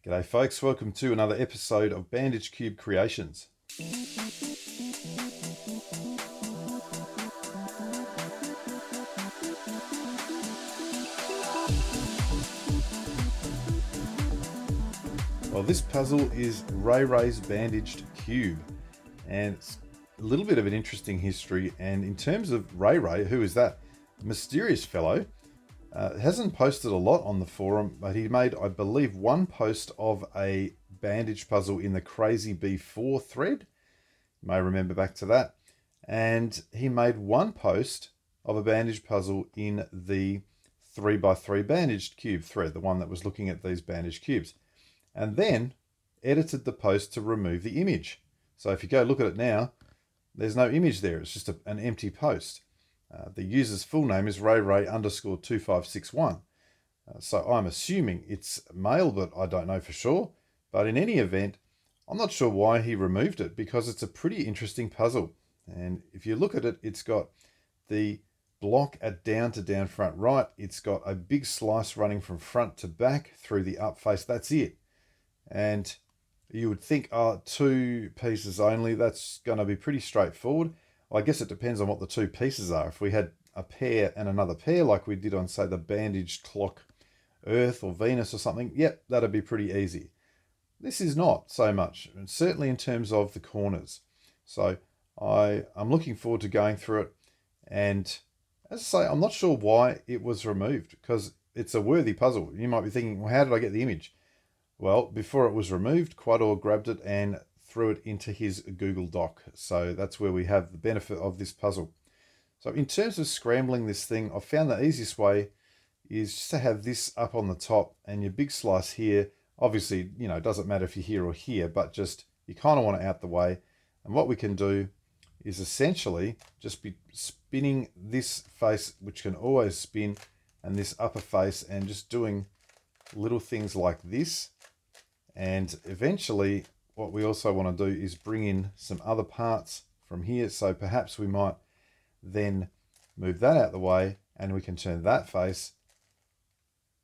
G'day folks, welcome to another episode of Bandaged Cube Creations. Well, this puzzle is Rayray's Bandaged Cube, and it's a little bit of an interesting history. And in terms of Rayray, who is that mysterious fellow? Hasn't posted a lot on the forum, but he made, I believe, one post of a bandage puzzle in the Crazy B4 thread. You may remember back to that. And he made one post of a bandage puzzle in the 3x3 bandaged cube thread, the one that was looking at these bandaged cubes. And then edited the post to remove the image. So if you go look at it now, there's no image there. It's just an empty post. The user's full name is Rayray_2561. So I'm assuming it's male, but I don't know for sure. But in any event, I'm not sure why he removed it, because it's a pretty interesting puzzle. And if you look at it, it's got the block at down to down front right. It's got a big slice running from front to back through the up face. That's it. And you would think, oh, two pieces only. That's going to be pretty straightforward. Well, I guess it depends on what the two pieces are. If we had a pair and another pair, like we did on, say, the bandaged clock Earth or Venus or something, yep, that'd be pretty easy. This is not so much, and certainly in terms of the corners. So I'm looking forward to going through it. And as I say, I'm not sure why it was removed, because it's a worthy puzzle. You might be thinking, well, how did I get the image? Well, before it was removed, Quador grabbed it and threw it into his Google Doc. So that's where we have the benefit of this puzzle. So in terms of scrambling this thing, I've found the easiest way is just to have this up on the top and your big slice here. Obviously, you know, it doesn't matter if you're here or here, but just you kind of want it out the way. And what we can do is essentially just be spinning this face, which can always spin, and this upper face, and just doing little things like this. And eventually what we also want to do is bring in some other parts from here. So perhaps we might then move that out the way, and we can turn that face,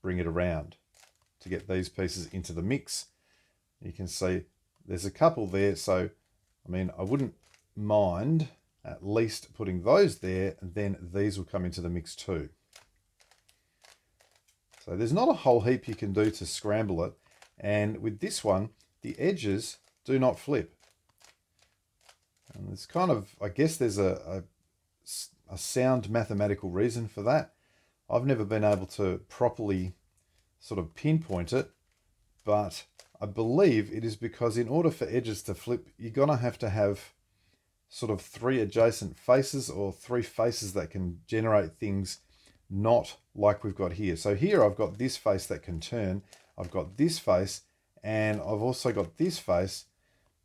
bring it around to get these pieces into the mix. You can see there's a couple there. So, I mean, I wouldn't mind at least putting those there, and then these will come into the mix too. So there's not a whole heap you can do to scramble it. And with this one, the edges do not flip. And it's kind of, I guess there's a sound mathematical reason for that. I've never been able to properly sort of pinpoint it, but I believe it is because in order for edges to flip, you're going to have sort of three adjacent faces, or three faces that can generate things not like we've got here. So here I've got this face that can turn, I've got this face, and I've also got this face,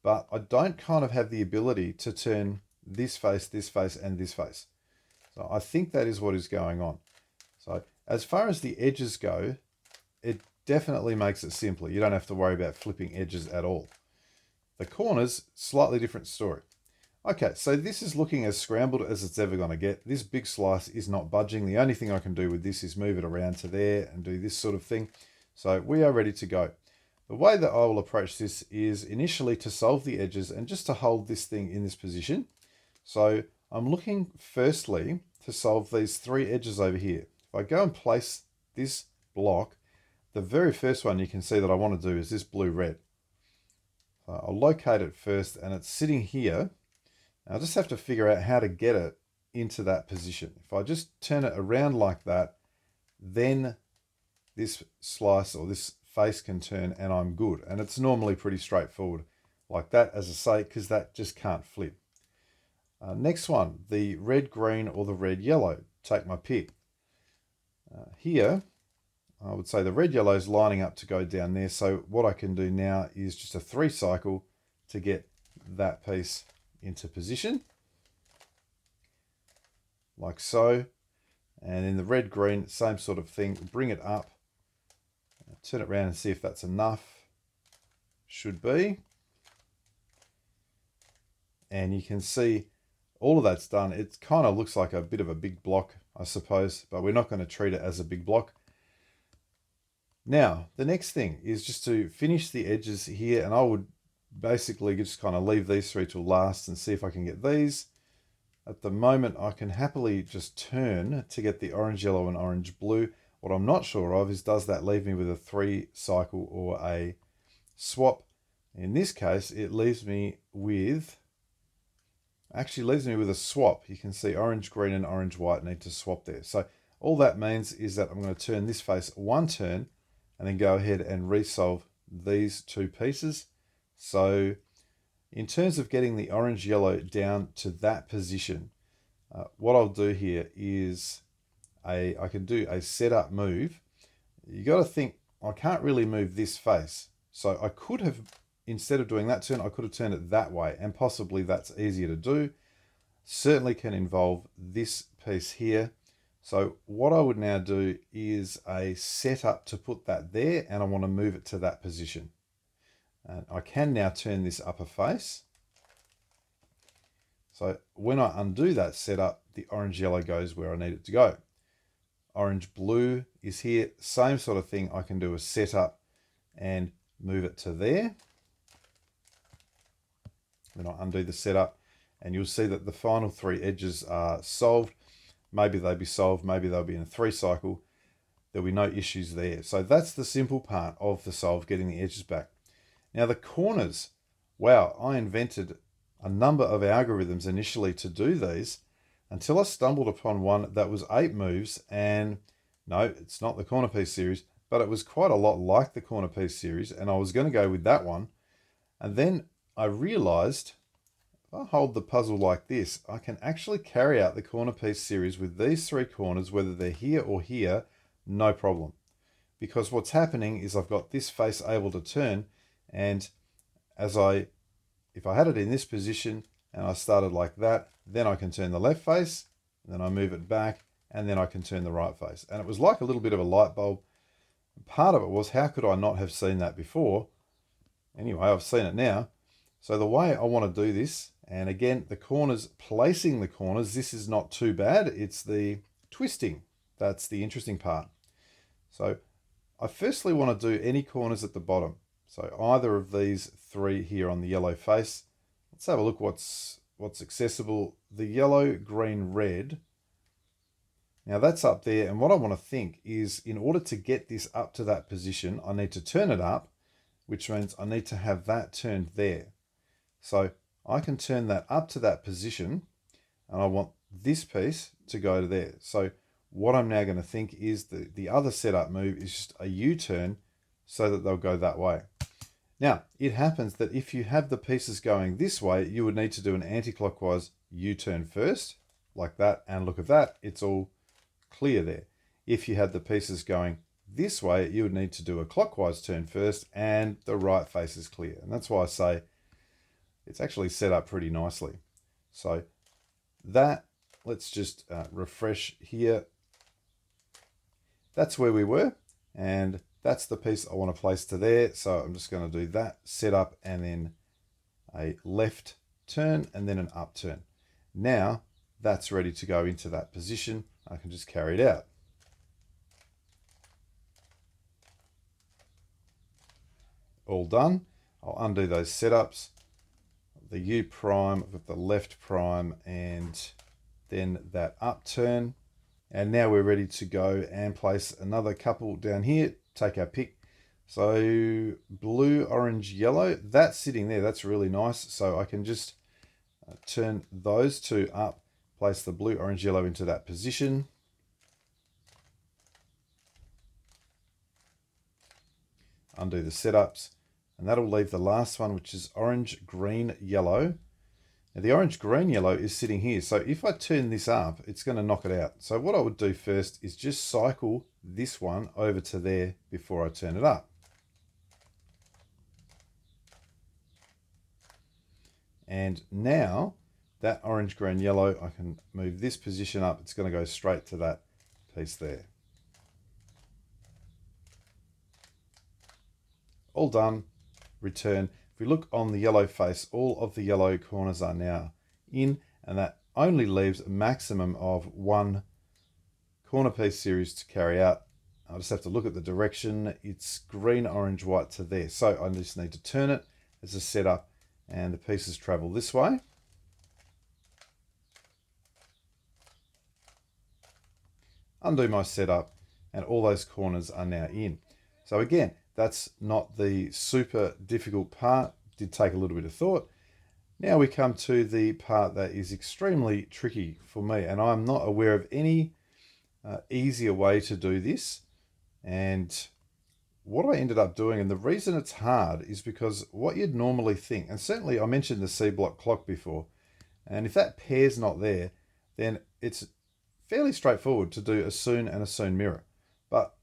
but I don't kind of have the ability to turn this face, and this face. So I think that is what is going on. So as far as the edges go, it definitely makes it simpler. You don't have to worry about flipping edges at all. The corners, slightly different story. Okay, so this is looking as scrambled as it's ever going to get. This big slice is not budging. The only thing I can do with this is move it around to there and do this sort of thing. So we are ready to go. The way that I will approach this is initially to solve the edges and just to hold this thing in this position. So I'm looking firstly to solve these three edges over here. If I go and place this block, the very first one you can see that I want to do is this blue-red. So I'll locate it first, and it's sitting here. I just have to figure out how to get it into that position. If I just turn it around like that, then this slice or this face can turn and I'm good. And it's normally pretty straightforward like that, as I say, because that just can't flip. Next one, the red-green or the red-yellow. Take my pick. Here, I would say the red-yellow is lining up to go down there. So what I can do now is just a 3 cycle to get that piece into position, like so. And in the red-green, same sort of thing. Bring it up, turn it around and see if that's enough. Should be. And you can see all of that's done. It kind of looks like a bit of a big block, I suppose, but we're not going to treat it as a big block. Now, the next thing is just to finish the edges here, and I would basically just kind of leave these three till last and see if I can get these. At the moment, I can happily just turn to get the orange, yellow, and orange, blue. What I'm not sure of is, does that leave me with a 3 cycle or a swap? In this case, it leaves me with, actually leaves me with a swap. You can see orange, green, and orange, white need to swap there. So all that means is that I'm going to turn this face one turn and then go ahead and resolve these two pieces. So in terms of getting the orange yellow down to that position, what I'll do here is I can do a setup move. You got to think, I can't really move this face. So I could have, instead of doing that turn, I could have turned it that way, and possibly that's easier to do. Certainly can involve this piece here. So what I would now do is a setup to put that there, and I want to move it to that position. And I can now turn this upper face. So when I undo that setup, the orange yellow goes where I need it to go. Orange blue is here, same sort of thing. I can do a setup and move it to there. Then I undo the setup, and you'll see that the final 3 edges are solved. Maybe they'll be solved, maybe they'll be in a 3 cycle. There'll be no issues there. So that's the simple part of the solve, getting the edges back. Now the corners, wow, I invented a number of algorithms initially to do these until I stumbled upon one that was 8 moves, and no, it's not the corner piece series, but it was quite a lot like the corner piece series, and I was going to go with that one. And then I realized, if I hold the puzzle like this, I can actually carry out the corner piece series with these 3 corners, whether they're here or here, no problem. Because what's happening is I've got this face able to turn, and if I had it in this position and I started like that, then I can turn the left face, then I move it back, and then I can turn the right face. And it was like a little bit of a light bulb. Part of it was, how could I not have seen that before? Anyway, I've seen it now. So the way I want to do this, and again, the corners, placing the corners, this is not too bad. It's the twisting that's the interesting part. So I firstly want to do any corners at the bottom. So either of these 3 here on the yellow face. Let's have a look what's accessible. The yellow, green, red. Now that's up there, and what I want to think is, in order to get this up to that position, I need to turn it up, which means I need to have that turned there. So I can turn that up to that position, and I want this piece to go to there. So what I'm now going to think is the other setup move is just a U-turn so that they'll go that way. Now, it happens that if you have the pieces going this way, you would need to do an anti-clockwise U-turn first, like that, and look at that, it's all clear there. If you had the pieces going this way, you would need to do a clockwise turn first, and the right face is clear. And that's why I say it's actually set up pretty nicely. So that, let's just refresh here. That's where we were, and that's the piece I want to place to there. So I'm just going to do that setup, and then a left turn, and then an up turn. Now that's ready to go into that position. I can just carry it out. All done. I'll undo those setups. The U prime with the left prime, and then that upturn. And now we're ready to go and place another couple down here. Take our pick. So blue, orange, yellow, that's sitting there. That's really nice. So I can just turn those 2 up, place the blue, orange, yellow into that position. Undo the setups. And that'll leave the last one, which is orange, green, yellow. Now the orange, green, yellow is sitting here. So if I turn this up, it's going to knock it out. So what I would do first is just cycle this one over to there before I turn it up. And now that orange, green, yellow, I can move this position up. It's going to go straight to that piece there. All done. Return. If we look on the yellow face, all of the yellow corners are now in, and that only leaves a maximum of 1 corner piece series to carry out. I just have to look at the direction. It's green, orange, white to there. So I just need to turn it as a setup, and the pieces travel this way. Undo my setup, and all those corners are now in. So again, that's not the super difficult part. It did take a little bit of thought. Now we come to the part that is extremely tricky for me, and I'm not aware of any easier way to do this. And what I ended up doing, and the reason it's hard, is because what you'd normally think, and certainly I mentioned the C-block clock before, and if that pair's not there, then it's fairly straightforward to do a Sune and a Sune mirror. But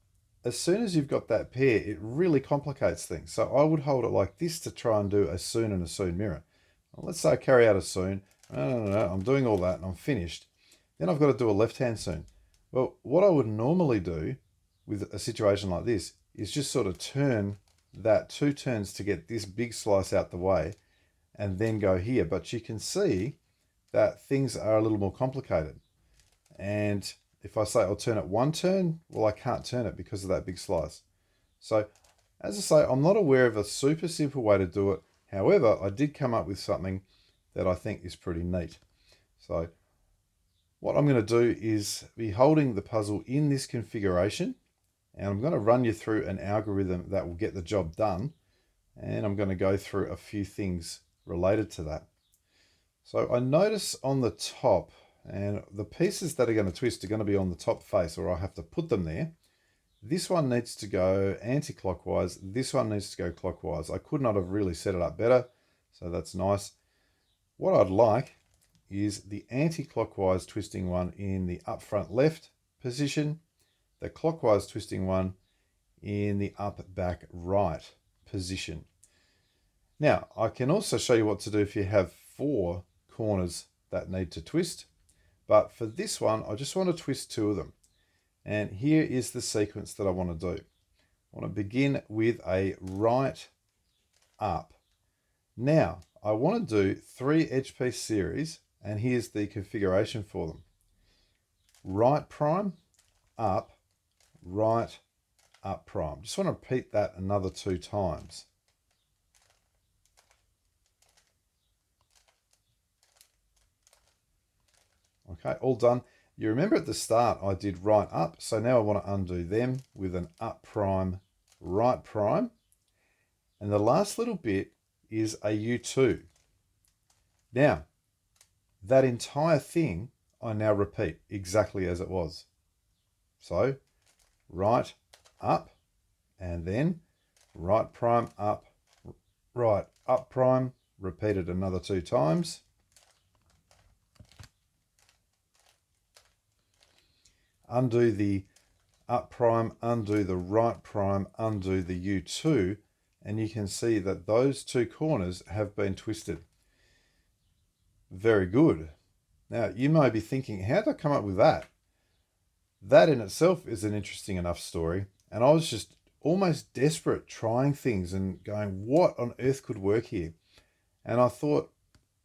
as soon as you've got that pair, it really complicates things. So I would hold it like this to try and do a Sune and a Sune mirror. Well, let's say I carry out a Sune. No, I'm doing all that and I'm finished. Then I've got to do a left-hand Sune. Well, what I would normally do with a situation like this is just sort of turn that 2 turns to get this big slice out the way and then go here. But you can see that things are a little more complicated. And if I say I'll turn it 1 turn, well, I can't turn it because of that big slice. So as I say, I'm not aware of a super simple way to do it. However, I did come up with something that I think is pretty neat. So what I'm going to do is be holding the puzzle in this configuration, and I'm going to run you through an algorithm that will get the job done. And I'm going to go through a few things related to that. So I notice on the top, and the pieces that are going to twist are going to be on the top face, or I have to put them there. This one needs to go anti-clockwise. This one needs to go clockwise. I could not have really set it up better, so that's nice. What I'd like is the anti-clockwise twisting one in the up front left position, the clockwise twisting one in the up back right position. Now, I can also show you what to do if you have 4 corners that need to twist. But for this one, I just want to twist 2 of them. And here is the sequence that I want to do. I want to begin with a right up. Now, I want to do 3 edge piece series, and here's the configuration for them. Right prime, up, right, up prime. Just want to repeat that another 2 times. Okay, all done. You remember at the start I did right up, so now I want to undo them with an up prime, right prime. And the last little bit is a U2. Now, that entire thing I now repeat exactly as it was. So, right up, and then right prime up, right up prime, repeated another 2 times. Undo the up prime, undo the right prime, undo the U2, and you can see that those 2 corners have been twisted. Very good. Now, you may be thinking, how did I come up with that? That in itself is an interesting enough story, and I was just almost desperate trying things and going, what on earth could work here? And I thought,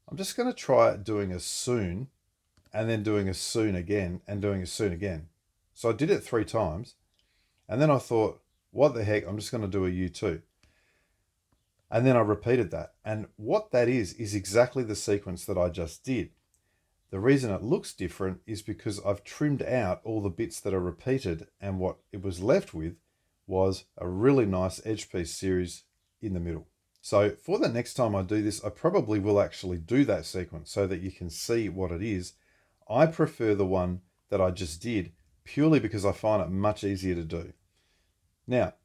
I'm just going to try doing a Sune, and then doing a Sune again, and doing a Sune again. So I did it 3 times, and then I thought, what the heck, I'm just going to do a U2. And then I repeated that. And what that is exactly the sequence that I just did. The reason it looks different is because I've trimmed out all the bits that are repeated, and what it was left with was a really nice edge piece series in the middle. So for the next time I do this, I probably will actually do that sequence so that you can see what it is. I prefer the one that I just did, purely because I find it much easier to do. Now,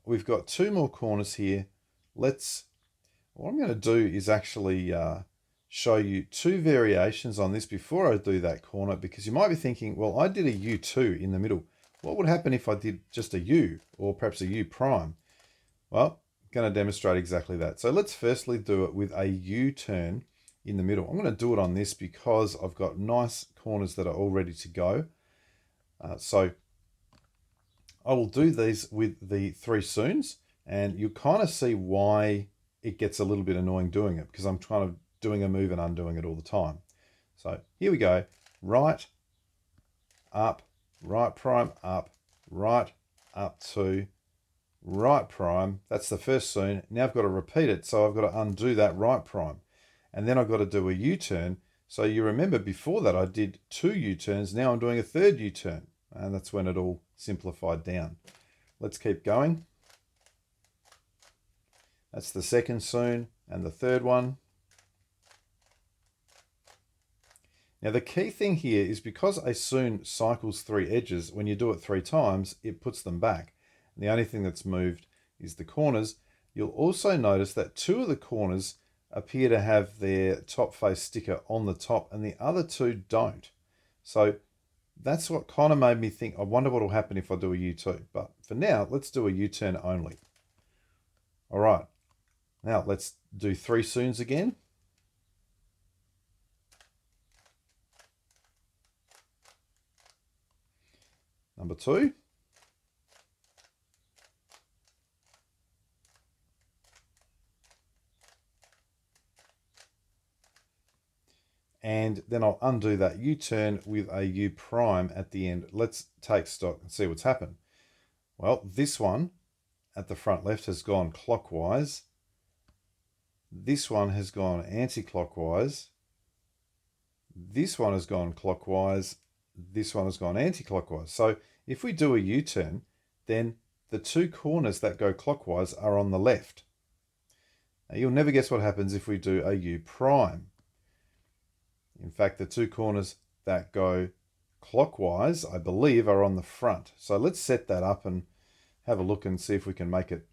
we've got 2 more corners here. What I'm going to do is actually show you 2 variations on this before I do that corner, because you might be thinking, well, I did a U2 in the middle. What would happen if I did just a U, or perhaps a U prime? Well, I'm going to demonstrate exactly that. So let's firstly do it with a U-turn in the middle. I'm going to do it on this because I've got nice corners that are all ready to go. So I will do these with the 3 Sunes, and you'll kind of see why it gets a little bit annoying doing it, because I'm kind of doing a move and undoing it all the time. So here we go. Right, up, right prime, up, right, up to right prime. That's the first Sune. Now I've got to repeat it, so I've got to undo that right prime. And then I've got to do a U-turn. So you remember before that I did 2 U-turns, now I'm doing a 3rd U-turn. And that's when it all simplified down. Let's keep going. That's the second Sune and the third one. Now the key thing here is because a Sune cycles 3 edges, when you do it 3 times, it puts them back. And the only thing that's moved is the corners. You'll also notice that 2 of the corners appear to have their top face sticker on the top and the other 2 don't. So that's what kind of made me think, I wonder what will happen if I do a U2. But for now, let's do a U-turn only. All right, now let's do 3 Sunes again. Number 2. And then I'll undo that U-turn with a U prime at the end. Let's take stock and see what's happened. Well, this one at the front left has gone clockwise. This one has gone anti-clockwise. This one has gone clockwise. This one has gone anti-clockwise. So if we do a U-turn, then the 2 corners that go clockwise are on the left. Now you'll never guess what happens if we do a U prime. In fact, the 2 corners that go clockwise, I believe, are on the front. So let's set that up and have a look and see if we can make it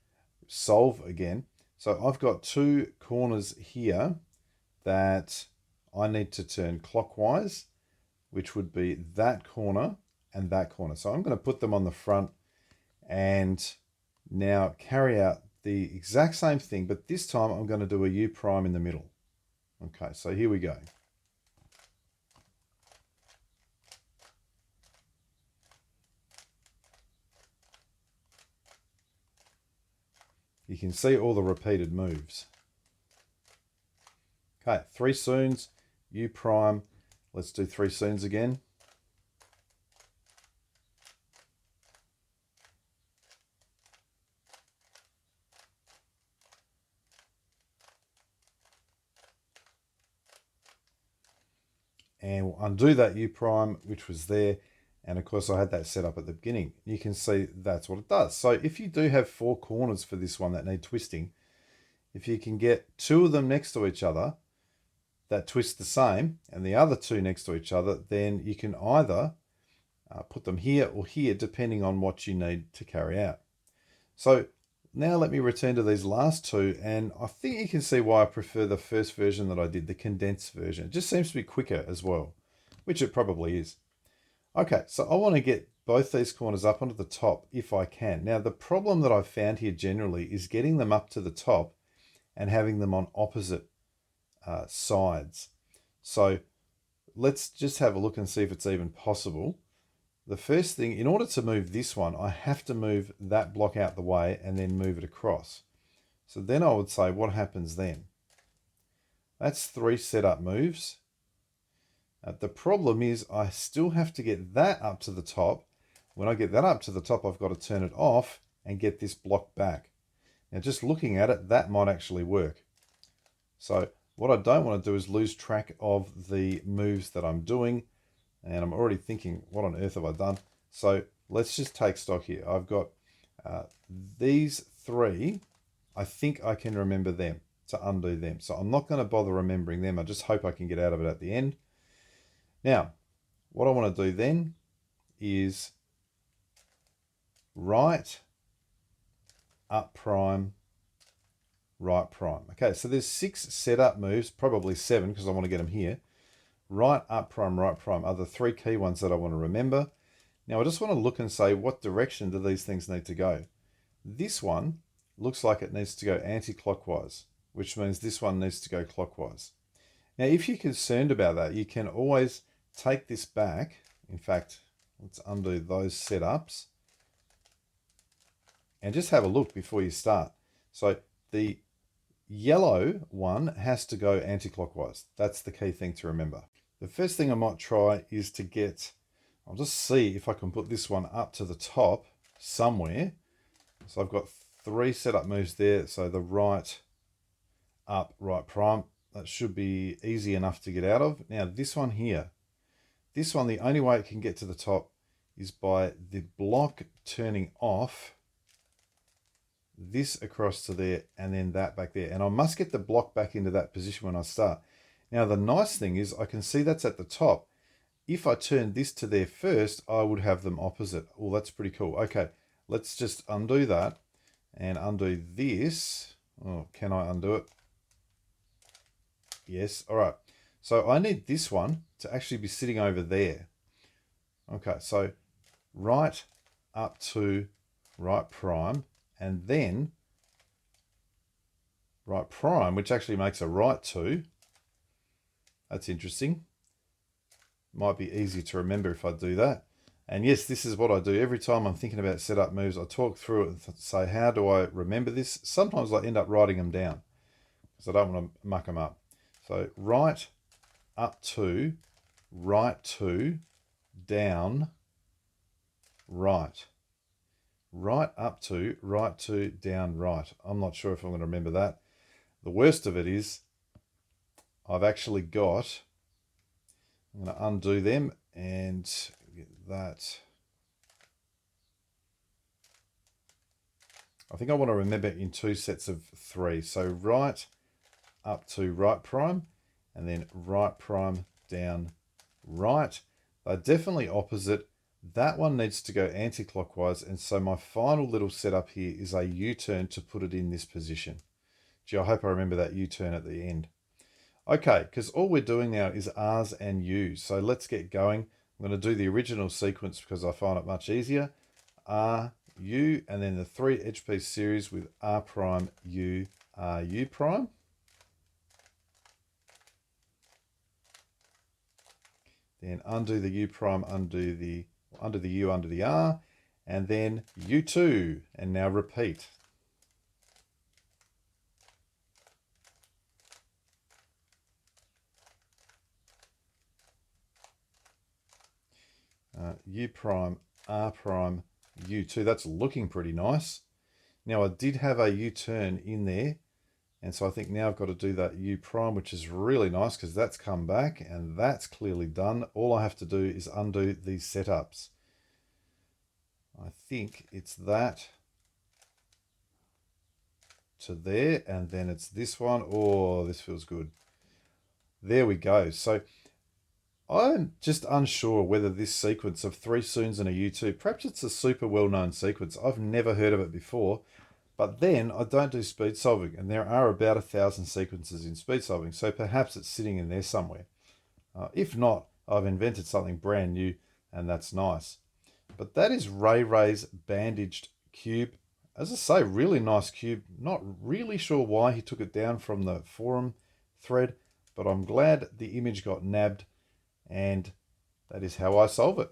solve again. So I've got 2 corners here that I need to turn clockwise, which would be that corner and that corner. So I'm going to put them on the front and now carry out the exact same thing, but this time I'm going to do a U prime in the middle. Okay, so here we go. You can see all the repeated moves. Okay, 3 Sunes, U prime. Let's do 3 Sunes again. And we'll undo that U prime, which was there. And of course I had that set up at the beginning. You can see that's what it does. So if you do have 4 corners for this one that need twisting, if you can get 2 of them next to each other that twist the same and the other 2 next to each other, then you can either put them here or here depending on what you need to carry out. So now let me return to these last 2, and I think you can see why I prefer the first version that I did, the condensed version. It just seems to be quicker as well, which it probably is. Okay, so I want to get both these corners up onto the top if I can. Now, the problem that I've found here generally is getting them up to the top and having them on opposite sides. So let's just have a look and see if it's even possible. The first thing, in order to move this one, I have to move that block out the way and then move it across. So then I would say, what happens then? That's 3 setup moves. The problem is I still have to get that up to the top. When I get that up to the top, I've got to turn it off and get this block back. Now, just looking at it, that might actually work. So what I don't want to do is lose track of the moves that I'm doing. And I'm already thinking, what on earth have I done? So let's just take stock here. I've got these 3. I think I can remember them to undo them. So I'm not going to bother remembering them. I just hope I can get out of it at the end. Now, what I want to do then is right, up prime, right prime. Okay, so there's 6 setup moves, probably 7 because I want to get them here. Right, up prime, right prime are the 3 key ones that I want to remember. Now, I just want to look and say, what direction do these things need to go? This one looks like it needs to go anti-clockwise, which means this one needs to go clockwise. Now, if you're concerned about that, you can always take this back. In fact, let's undo those setups and just have a look before you start. So the yellow one has to go anti-clockwise. That's the key thing to remember. The first thing I might try is to get, I'll just see if I can put this one up to the top somewhere. So I've got 3 setup moves there. So the right, up, right prime, that should be easy enough to get out of. Now this one here, this one, the only way it can get to the top is by the block turning off, this across to there, and then that back there. And I must get the block back into that position when I start. Now the nice thing is I can see that's at the top. If I turn this to there first, I would have them opposite. Oh, that's pretty cool. Okay, let's just undo that and undo this. Oh, can I undo it? Yes. All right. So I need this one to actually be sitting over there. Okay, so right up to right prime, and then right prime, which actually makes a right 2. That's interesting. Might be easy to remember if I do that. And yes, this is what I do. Every time I'm thinking about setup moves, I talk through it and say, how do I remember this? Sometimes I end up writing them down because I don't want to muck them up. So right up to, right 2, down, right. Right up to, right 2, down, right. I'm not sure if I'm going to remember that. The worst of it is I've actually got, I'm going to undo them and get that. I think I want to remember in 2 sets of 3. So right up to right prime, and then right prime, down, right. They're definitely opposite. That one needs to go anti-clockwise, and so my final little setup here is a U-turn to put it in this position. Gee, I hope I remember that U-turn at the end. Okay, because all we're doing now is R's and U's, so let's get going. I'm going to do the original sequence because I find it much easier. R, U, and then the 3 edge piece series with R prime, U, R, U prime. Then undo the U prime, undo the U, under the R, and then U2, and now repeat. U prime, R prime, U2. That's looking pretty nice. Now I did have a U-turn in there, and so I think now I've got to do that U prime, which is really nice because that's come back and that's clearly done. All I have to do is undo these setups. I think it's that to there, and then it's this one. Oh, this feels good. There we go. So I'm just unsure whether this sequence of 3 Sunes and a U2, perhaps it's a super well-known sequence. I've never heard of it before, but then I don't do speed solving, and there are about 1,000 sequences in speed solving, so perhaps it's sitting in there somewhere. If not, I've invented something brand new, and that's nice. But that is Rayray's Bandaged cube. As I say, really nice cube. Not really sure why he took it down from the forum thread, but I'm glad the image got nabbed, and that is how I solve it.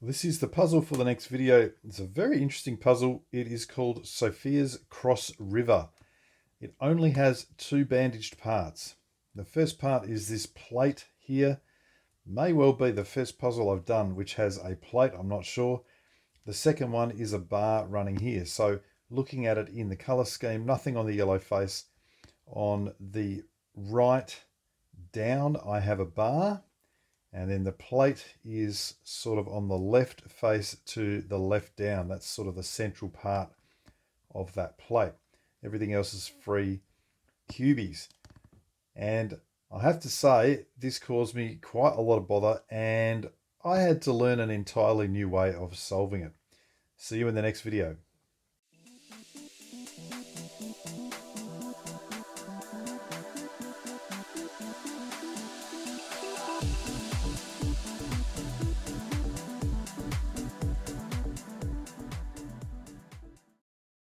This is the puzzle for the next video. It's a very interesting puzzle. It is called Sophia's Cross River. It only has 2 bandaged parts. The first part is this plate here. May well be the first puzzle I've done which has a plate, I'm not sure. The second one is a bar running here. So looking at it in the color scheme, nothing on the yellow face. On the right down, I have a bar. And then the plate is sort of on the left face to the left down. That's sort of the central part of that plate. Everything else is free cubies. And I have to say, this caused me quite a lot of bother, and I had to learn an entirely new way of solving it. See you in the next video.